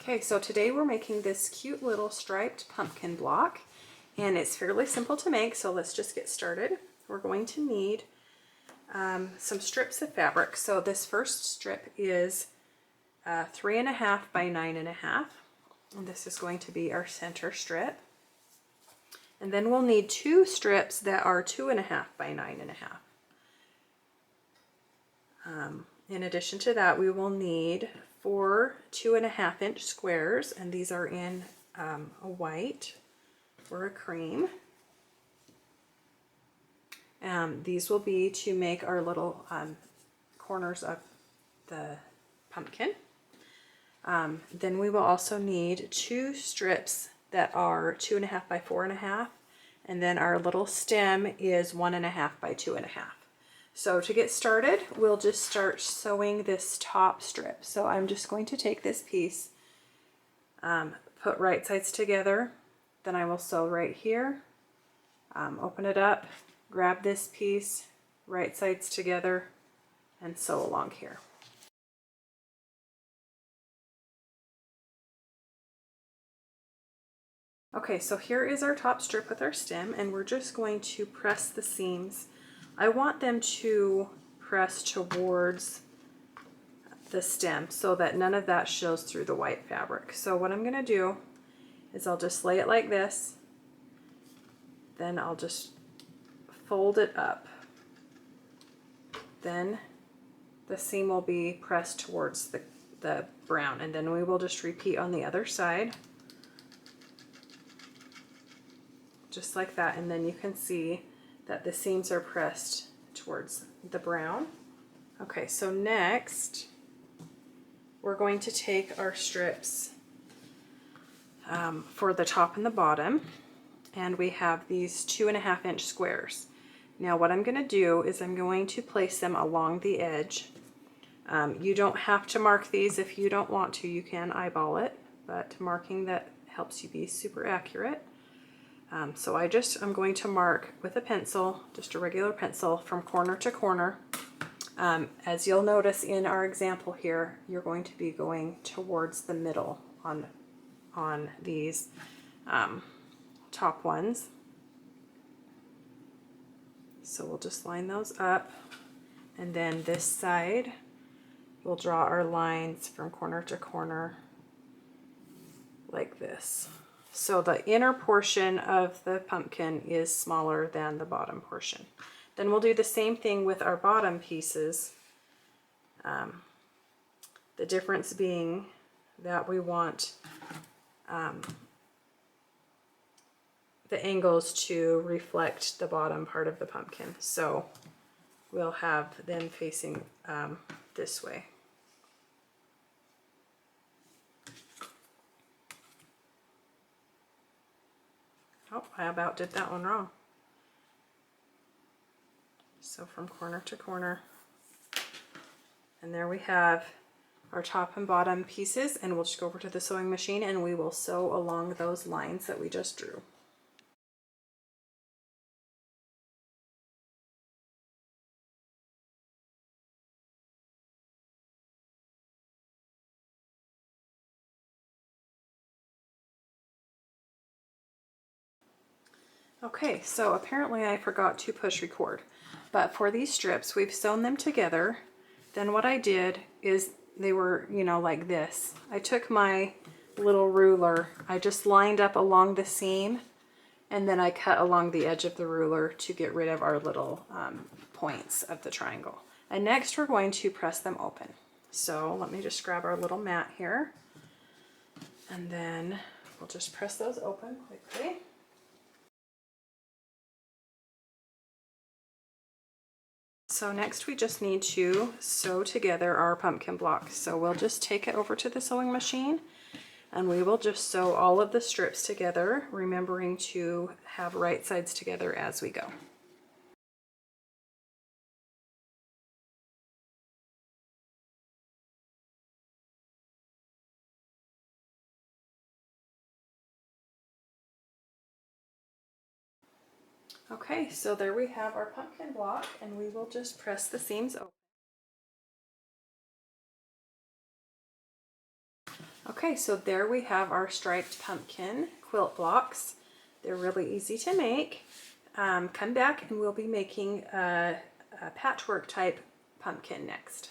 Okay, so today we're making this cute little striped pumpkin block, and it's fairly simple to make, so let's just get started. We're going to need some strips of fabric. So this first strip is 3.5 by 9.5, and this is going to be our center strip. And then we'll need 2 strips that are 2.5 by 9.5. In addition to that, we will need 4 2.5-inch squares, and these are in a white or a cream. These will be to make our little corners of the pumpkin. Then we will also need 2 strips that are 2.5 by 4.5, and then our little stem is 1.5 by 2.5. So to get started, we'll just start sewing this top strip. So I'm just going to take this piece, put right sides together, then I will sew right here, open it up, grab this piece, right sides together, and sew along here. Okay, so here is our top strip with our stem, and we're just going to press the seams. I want them to press towards the stem so that none of that shows through the white fabric. So what I'm going to do is I'll just lay it like this, then I'll just fold it up. Then the seam will be pressed towards the brown, and then we will just repeat on the other side. Just like that, and then you can see that the seams are pressed towards the brown. Okay, so next we're going to take our strips for the top and the bottom, and we have these 2.5-inch squares. Now what I'm going to do is I'm going to place them along the edge. You don't have to mark these if you don't want to. You can eyeball it, but marking that helps you be super accurate. So I'm going to mark with a pencil, just a regular pencil, from corner to corner. As you'll notice in our example here, you're going to be going towards the middle on these top ones. So we'll just line those up, and then this side we'll draw our lines from corner to corner like this. So the inner portion of the pumpkin is smaller than the bottom portion. Then we'll do the same thing with our bottom pieces. The difference being that we want the angles to reflect the bottom part of the pumpkin. So we'll have them facing this way. Oh, I about did that one wrong. So from corner to corner. And there we have our top and bottom pieces, and we'll just go over to the sewing machine and we will sew along those lines that we just drew. Okay, so apparently I forgot to push record, but for these strips, we've sewn them together. Then what I did is they were, like this. I took my little ruler, I just lined up along the seam, and then I cut along the edge of the ruler to get rid of our little points of the triangle. And next we're going to press them open. So let me just grab our little mat here, and then we'll just press those open quickly. So next we just need to sew together our pumpkin block. So we'll just take it over to the sewing machine, and we will just sew all of the strips together, remembering to have right sides together as we go. Okay, so there we have our pumpkin block, and we will just press the seams open. Okay, so there we have our striped pumpkin quilt blocks. They're really easy to make. Come back and we'll be making a patchwork type pumpkin next.